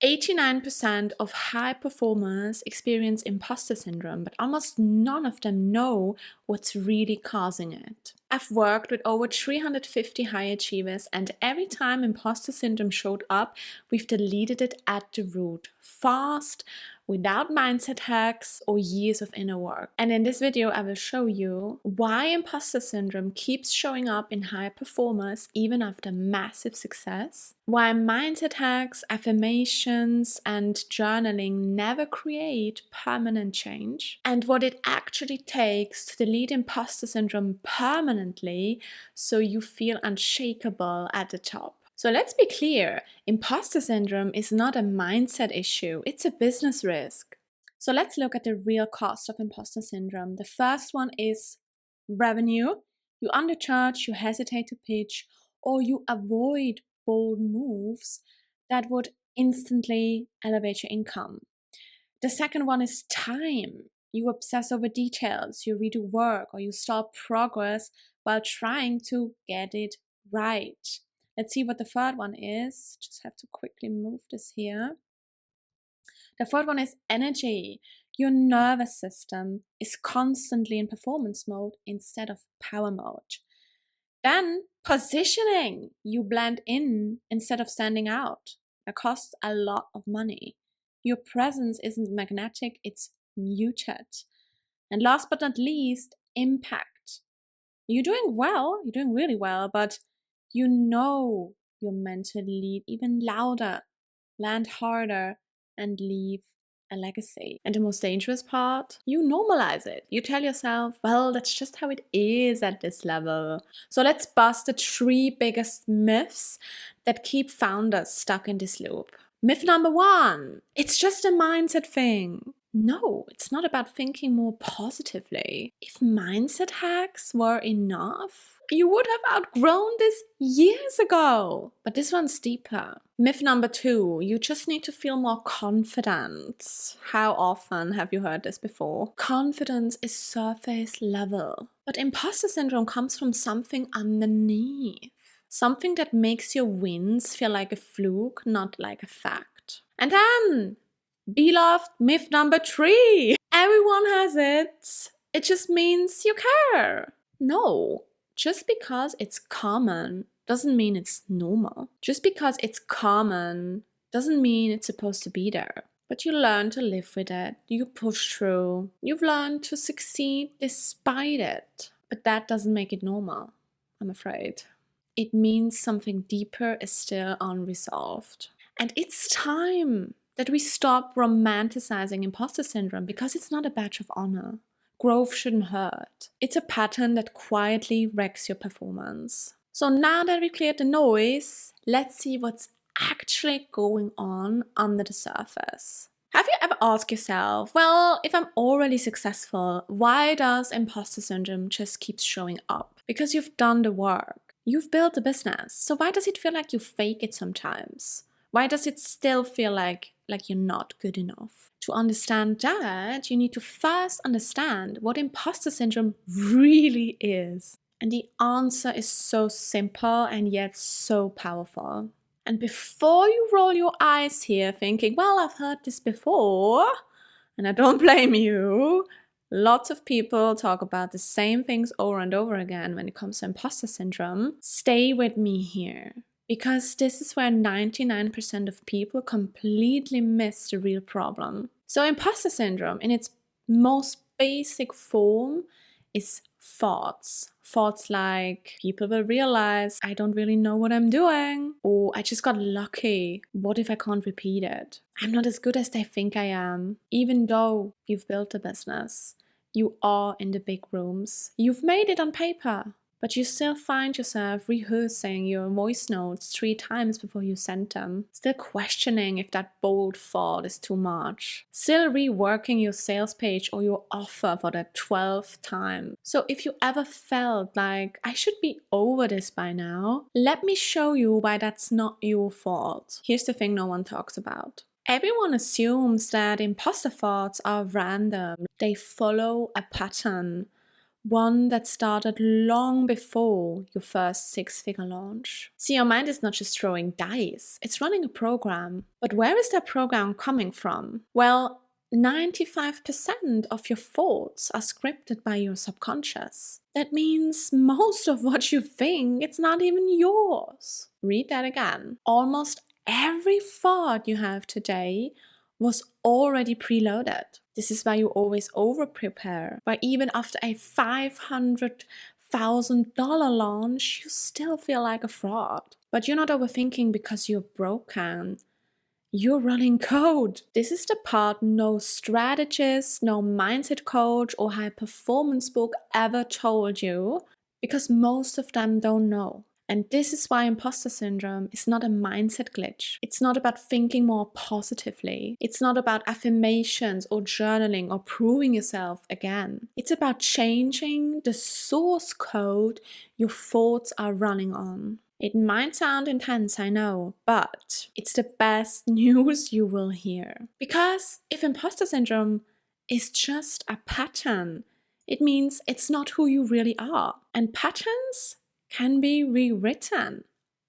89% of high performers experience imposter syndrome, but almost none of them know what's really causing it. I've worked with over 350 high achievers, and every time imposter syndrome showed up, we've deleted it at the root, fast, without mindset hacks or years of inner work. And in this video, I will show you why imposter syndrome keeps showing up in high performers even after massive success, why mindset hacks, affirmations, and journaling never create permanent change, and what it actually takes to delete imposter syndrome permanently so you feel unshakable at the top. So let's be clear, imposter syndrome is not a mindset issue, it's a business risk. So let's look at the real cost of imposter syndrome. The first one is revenue. You undercharge, you hesitate to pitch, or you avoid bold moves that would instantly elevate your income. The second one is time. You obsess over details, you redo work, or you stop progress while trying to get it right. Let's see what the third one is. Just have to quickly move this here. The third one is energy. Your nervous system is constantly in performance mode instead of power mode. Then positioning. You blend in instead of standing out. That costs a lot of money. Your presence isn't magnetic, it's muted. And last but not least, impact. You're doing well, you're doing really well, but you know you're meant to lead even louder, land harder, and leave a legacy. And the most dangerous part, you normalize it. You tell yourself, well, that's just how it is at this level. So let's bust the 3 biggest myths that keep founders stuck in this loop. Myth number 1, it's just a mindset thing. No, it's not about thinking more positively. If mindset hacks were enough, you would have outgrown this years ago. But this one's deeper. Myth number 2, you just need to feel more confident. How often have you heard this before? Confidence is surface level. But imposter syndrome comes from something underneath. Something that makes your wins feel like a fluke, not like a fact. And then, beloved myth number 3. Everyone has it. It just means you care. No, just because it's common doesn't mean it's normal. Just because it's common doesn't mean it's supposed to be there. But you learn to live with it. You push through. You've learned to succeed despite it. But that doesn't make it normal, I'm afraid. It means something deeper is still unresolved. And it's time that we stop romanticizing imposter syndrome because it's not a badge of honor. Growth shouldn't hurt. It's a pattern that quietly wrecks your performance. So now that we cleared the noise, let's see what's actually going on under the surface. Have you ever asked yourself, well, if I'm already successful, why does imposter syndrome just keep showing up? Because you've done the work. You've built a business, so why does it feel like you fake it sometimes? Why does it still feel like you're not good enough? To understand that, you need to first understand what imposter syndrome really is. And the answer is so simple and yet so powerful. And before you roll your eyes here thinking, well, I've heard this before, and I don't blame you, lots of people talk about the same things over and over again when it comes to imposter syndrome. Stay with me here, because this is where 99% of people completely miss the real problem. So imposter syndrome, in its most basic form, is thoughts. Thoughts like, people will realize I don't really know what I'm doing, or I just got lucky. What if I can't repeat it? I'm not as good as they think I am. Even though you've built a business, you are in the big rooms, you've made it on paper, but you still find yourself rehearsing your voice notes 3 times before you send them, still questioning if that bold thought is too much, still reworking your sales page or your offer for the 12th time. So if you ever felt like, I should be over this by now, let me show you why that's not your fault. Here's the thing no one talks about. Everyone assumes that imposter thoughts are random. They follow a pattern. one that started long before your first six-figure launch. See, your mind is not just throwing dice, it's running a program. But where is that program coming from? Well, 95% of your thoughts are scripted by your subconscious. That means most of what you think, it's not even yours. Read that again. Almost every thought you have today was already preloaded. This is why you always over-prepare. Why even after a $500,000 launch, you still feel like a fraud. But you're not overthinking because you're broken. You're running code. This is the part no strategist, no mindset coach, or high performance book ever told you, because most of them don't know. And this is why imposter syndrome is not a mindset glitch. It's not about thinking more positively. It's not about affirmations or journaling or proving yourself again. It's about changing the source code your thoughts are running on. It might sound intense, I know, but it's the best news you will hear. Because if imposter syndrome is just a pattern, it means it's not who you really are. And patterns can be rewritten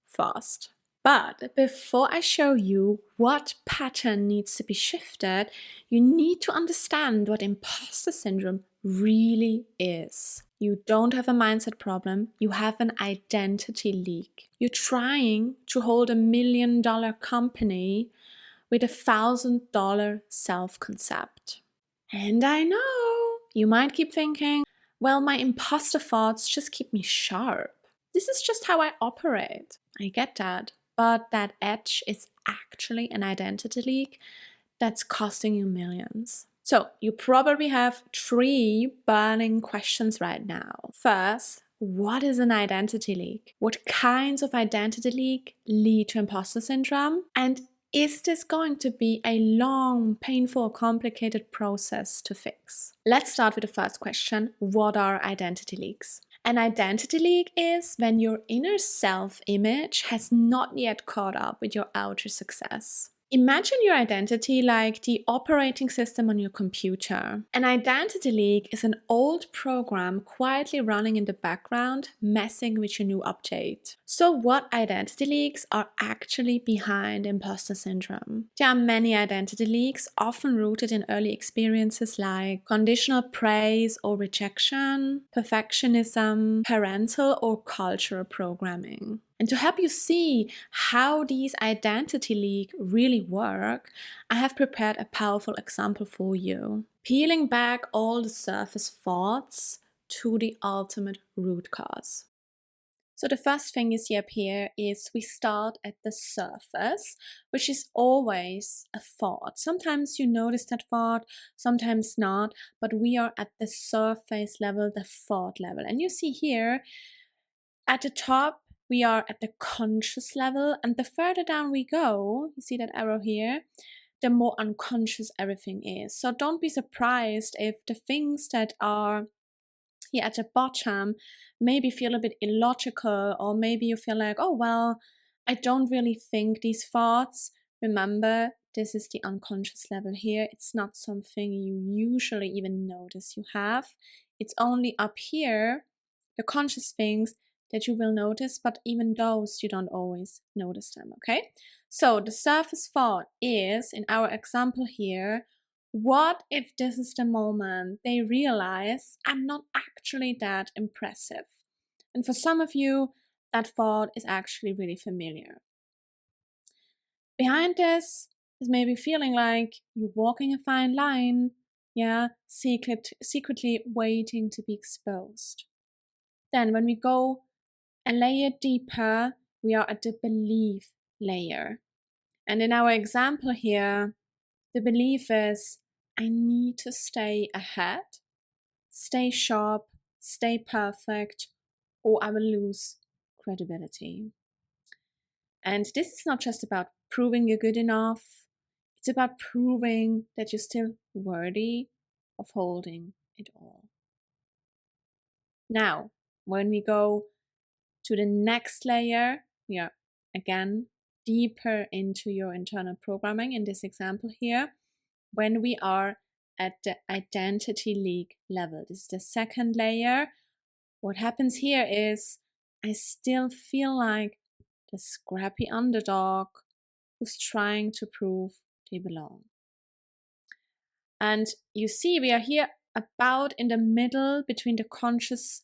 fast. But before I show you what pattern needs to be shifted, you need to understand what imposter syndrome really is. You don't have a mindset problem, you have an identity leak. You're trying to hold $1 million company with $1,000 self-concept. And I know you might keep thinking, well, my imposter thoughts just keep me sharp. This is just how I operate. I get that. But that edge is actually an identity leak that's costing you millions. So you probably have 3 burning questions right now. First, what is an identity leak? What kinds of identity leak lead to imposter syndrome? And is this going to be a long, painful, complicated process to fix? Let's start with the first question. What are identity leaks? An identity leak is when your inner self-image has not yet caught up with your outer success. Imagine your identity like the operating system on your computer. An identity leak is an old program quietly running in the background, messing with your new update. So what identity leaks are actually behind imposter syndrome? There are many identity leaks, often rooted in early experiences like conditional praise or rejection, perfectionism, parental or cultural programming. And to help you see how these identity leaks really work, I have prepared a powerful example for you. Peeling back all the surface thoughts to the ultimate root cause. So the first thing you see up here is we start at the surface, which is always a thought. Sometimes you notice that thought, sometimes not, but we are at the surface level, the thought level. And you see here at the top, we are at the conscious level, and the further down we go, you see that arrow here, the more unconscious everything is. So don't be surprised if the things that are here at the bottom maybe feel a bit illogical, or maybe you feel like, oh, well, I don't really think these thoughts. Remember, this is the unconscious level here. It's not something you usually even notice you have. It's only up here, the conscious things, that you will notice, but even those you don't always notice them, okay? So the surface thought is, in our example here, what if this is the moment they realize I'm not actually that impressive? And for some of you, that thought is actually really familiar. Behind this is maybe feeling like you're walking a fine line, yeah, secretly waiting to be exposed. Then when we go a layer deeper, we are at the belief layer. And in our example here, the belief is, I need to stay ahead, stay sharp, stay perfect, or I will lose credibility. And this is not just about proving you're good enough, it's about proving that you're still worthy of holding it all. Now, when we go to the next layer, we are again deeper into your internal programming in this example here, when we are at the identity leak level. This is the second layer. What happens here is I still feel like the scrappy underdog who's trying to prove they belong. And you see, we are here about in the middle between the conscious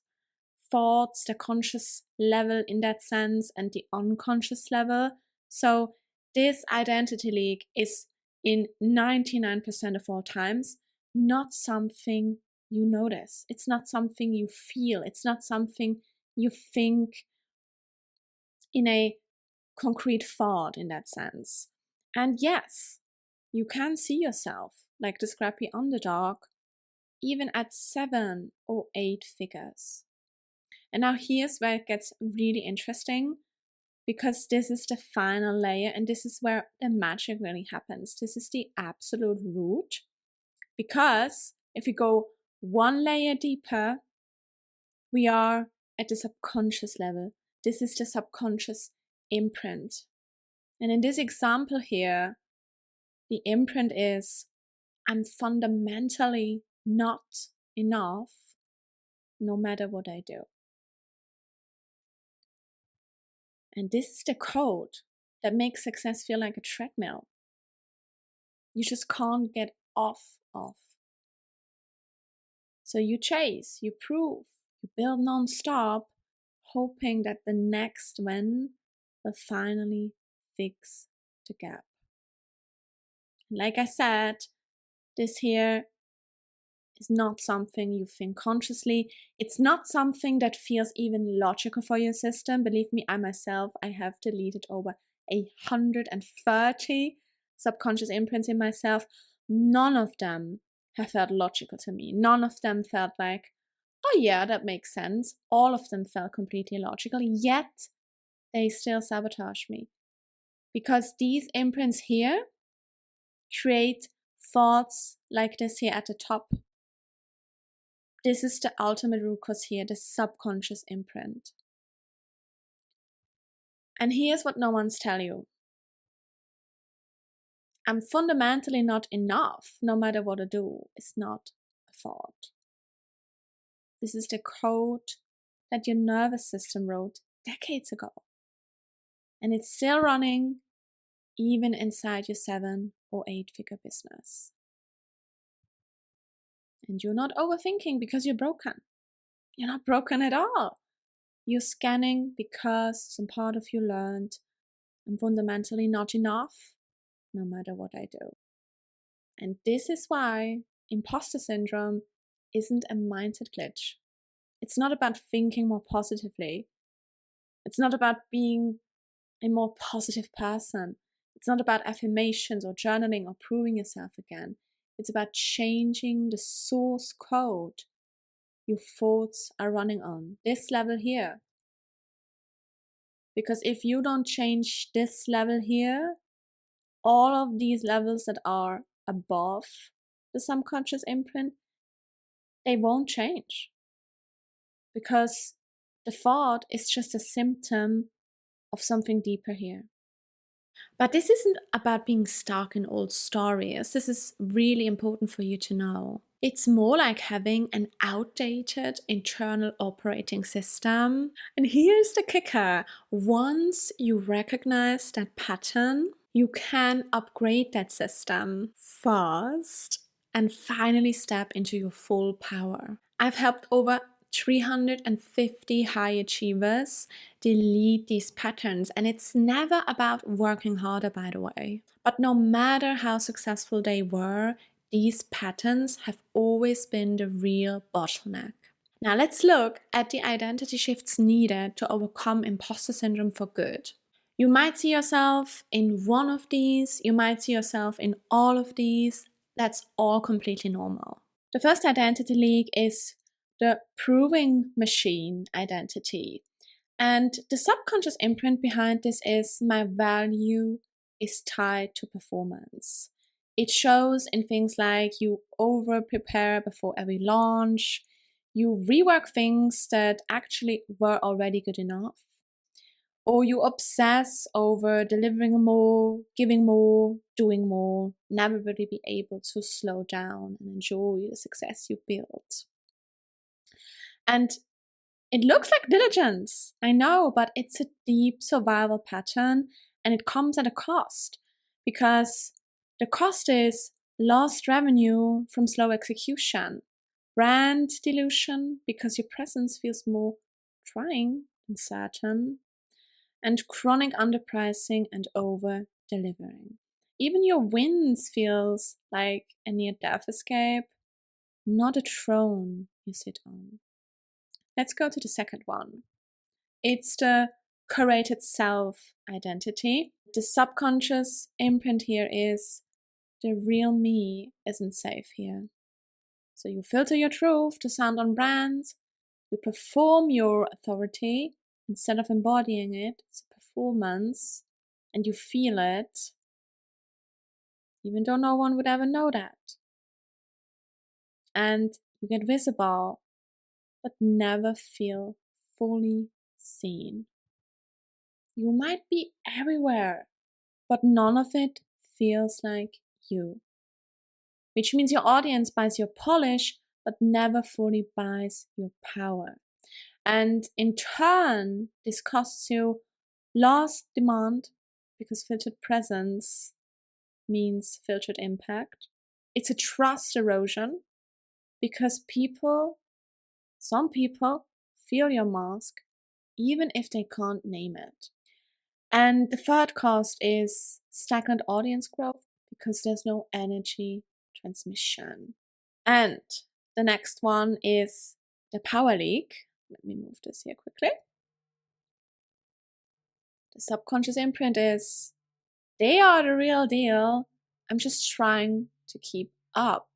thoughts, the conscious level in that sense, and the unconscious level. So this identity leak is in 99% of all times not something you notice. It's not something you feel. It's not something you think in a concrete thought in that sense. And yes, you can see yourself like the scrappy underdog even at 7 or 8 figures. And now here's where it gets really interesting, because this is the final layer and this is where the magic really happens. This is the absolute root, because if we go one layer deeper, we are at the subconscious level. This is the subconscious imprint. And in this example here, the imprint is, I'm fundamentally not enough no matter what I do. And this is the code that makes success feel like a treadmill. You just can't get off of. So you chase, you prove, you build non-stop, hoping that the next win will finally fix the gap. Like I said, this here is not something you think consciously. It's not something that feels even logical for your system. Believe me, I myself, I have deleted over 130 subconscious imprints in myself. None of them have felt logical to me. None of them felt like, oh yeah, that makes sense. All of them felt completely illogical, yet they still sabotage me. Because these imprints here create thoughts like this here at the top. This is the ultimate root cause here, the subconscious imprint. And here's what no one's telling you. I'm fundamentally not enough, no matter what I do. It's not a thought. This is the code that your nervous system wrote decades ago. And it's still running even inside your 7 or 8 figure business. And you're not overthinking because you're broken. You're not broken at all. You're scanning because some part of you learned I'm fundamentally not enough, no matter what I do. And this is why imposter syndrome isn't a mindset glitch. It's not about thinking more positively. It's not about being a more positive person. It's not about affirmations or journaling or proving yourself again. It's about changing the source code your thoughts are running on, this level here. Because if you don't change this level here, all of these levels that are above the subconscious imprint, they won't change. Because the thought is just a symptom of something deeper here. But this isn't about being stuck in old stories. This is really important for you to know. It's more like having an outdated internal operating system. And here's the kicker. Once you recognize that pattern, you can upgrade that system fast and finally step into your full power. I've helped over 350 high achievers delete these patterns, and it's never about working harder, by the way. But no matter how successful they were, these patterns have always been the real bottleneck. Now let's look at the identity shifts needed to overcome imposter syndrome for good. You might see yourself in one of these, you might see yourself in all of these. That's all completely normal. The first identity leak is the proving machine identity. And the subconscious imprint behind this is my value is tied to performance. It shows in things like you over prepare before every launch, you rework things that actually were already good enough, Or you obsess over delivering more, giving more, doing more, never really be able to slow down and enjoy the success you built. And it looks like diligence, I know, but it's a deep survival pattern, and it comes at a cost, because the cost is lost revenue from slow execution, brand dilution because your presence feels more trying than certain, and chronic underpricing and over delivering. Even your wins feels like a near-death escape, not a throne you sit on. Let's go to the second one. It's the curated self-identity. The subconscious imprint here is the real me isn't safe here. So you filter your truth to sound on brand, you perform your authority instead of embodying it. It's a performance, and you feel it, even though no one would ever know that. And you get visible, but never feel fully seen. You might be everywhere, but none of it feels like you. Which means your audience buys your polish, but never fully buys your power. And in turn, this costs you lost demand, because filtered presence means filtered impact. It's a trust erosion, because some people feel your mask, even if they can't name it. And the third cost is stagnant audience growth, because there's no energy transmission. And the next one is the power leak. Let me move this here quickly. The subconscious imprint is, they are the real deal, I'm just trying to keep up.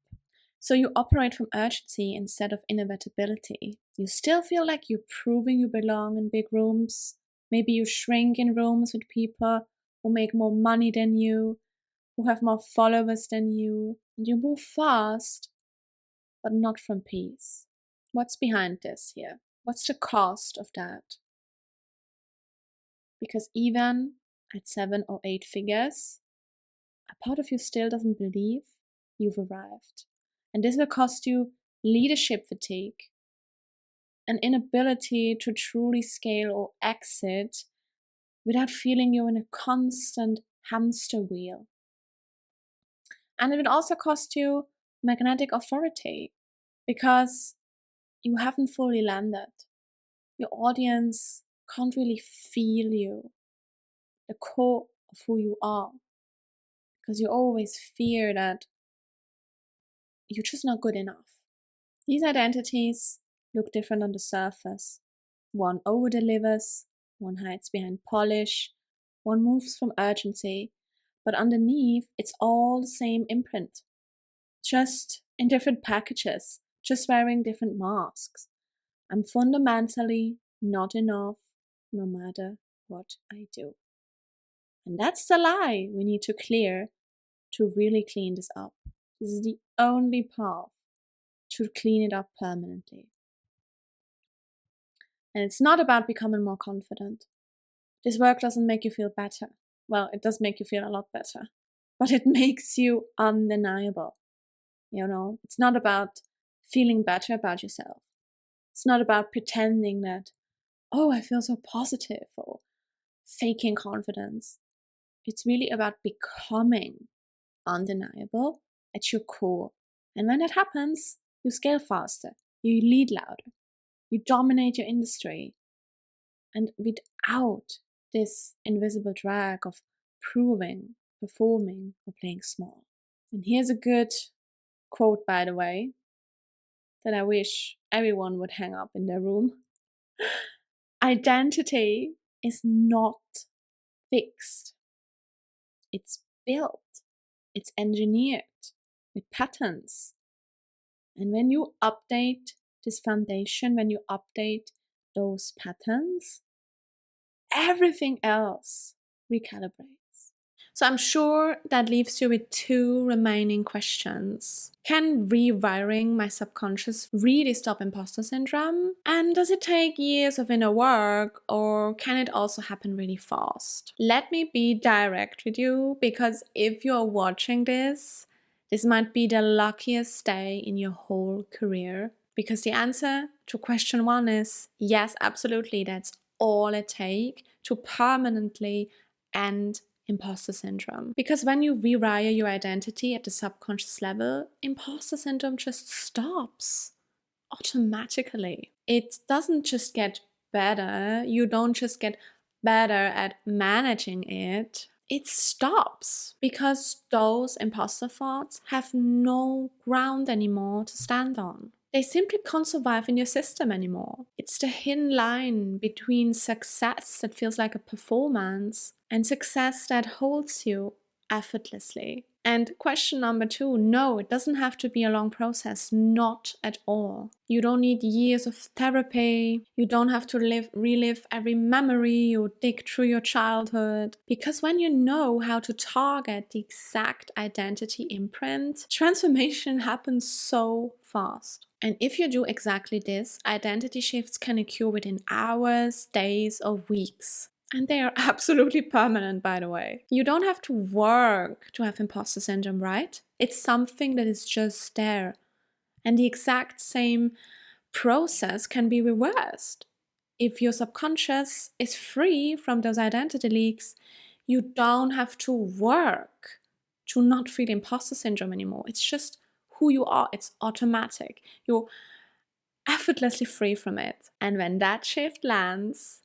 So you operate from urgency instead of inevitability. You still feel like you're proving you belong in big rooms. Maybe you shrink in rooms with people who make more money than you, who have more followers than you, and you move fast, but not from peace. What's behind this here? What's the cost of that? Because even at 7 or 8 figures, a part of you still doesn't believe you've arrived. And this will cost you leadership fatigue, an inability to truly scale or exit without feeling you're in a constant hamster wheel. And it will also cost you magnetic authority, because you haven't fully landed. Your audience can't really feel you, the core of who you are, because you always fear that you're just not good enough. These identities look different on the surface. One over delivers, one hides behind polish, one moves from urgency, but underneath it's all the same imprint, just in different packages, just wearing different masks. I'm fundamentally not enough, no matter what I do. And that's the lie we need to clear to really clean this up. This is the only path to clean it up permanently. And it's not about becoming more confident. This work doesn't make you feel better. Well, it does make you feel a lot better, but it makes you undeniable. It's not about feeling better about yourself. It's not about pretending that, oh, I feel so positive, or faking confidence. It's really about becoming undeniable at your core. And when that happens, you scale faster, you lead louder, you dominate your industry. And without this invisible drag of proving, performing, or playing small. And here's a good quote, by the way, that I wish everyone would hang up in their room. Identity is not fixed. It's built. It's engineered with patterns. And when you update this foundation, when you update those patterns, everything else recalibrates. So I'm sure that leaves you with 2 remaining questions. Can rewiring my subconscious really stop imposter syndrome? And does it take years of inner work, or can it also happen really fast? Let me be direct with you, because if you're watching this might be the luckiest day in your whole career. Because the answer to question 1 is yes, absolutely. That's all it takes to permanently end imposter syndrome. Because when you rewire your identity at the subconscious level, imposter syndrome just stops automatically. It doesn't just get better. You don't just get better at managing it. It stops because those imposter thoughts have no ground anymore to stand on. They simply can't survive in your system anymore. It's the thin line between success that feels like a performance and success that holds you effortlessly. And question number 2, no, it doesn't have to be a long process, not at all. You don't need years of therapy. You don't have to relive every memory or dig through your childhood. Because when you know how to target the exact identity imprint, transformation happens so fast. And if you do exactly this, identity shifts can occur within hours, days, or weeks. And they are absolutely permanent, by the way. You don't have to work to have imposter syndrome, right? It's something that is just there. And the exact same process can be reversed. If your subconscious is free from those identity leaks, you don't have to work to not feel imposter syndrome anymore. It's just who you are. It's automatic. You're effortlessly free from it. And when that shift lands,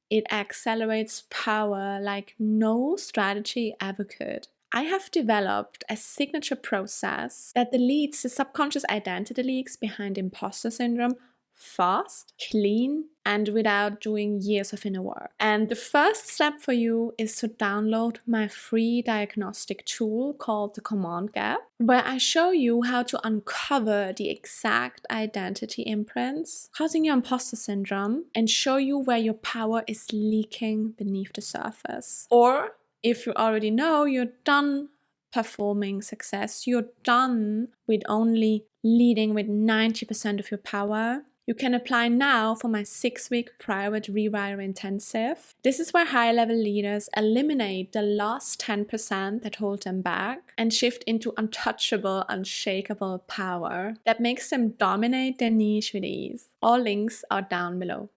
it accelerates power like no strategy ever could. I have developed a signature process that deletes the subconscious identity leaks behind imposter syndrome fast, clean, and without doing years of inner work. And the first step for you is to download my free diagnostic tool called the Command Gap, where I show you how to uncover the exact identity imprints causing your imposter syndrome and show you where your power is leaking beneath the surface. Or if you already know you're done performing success, you're done with only leading with 90% of your power, you can apply now for my 6-week private Rewire Intensive. This is where high-level leaders eliminate the last 10% that hold them back and shift into untouchable, unshakable power that makes them dominate their niche with ease. All links are down below.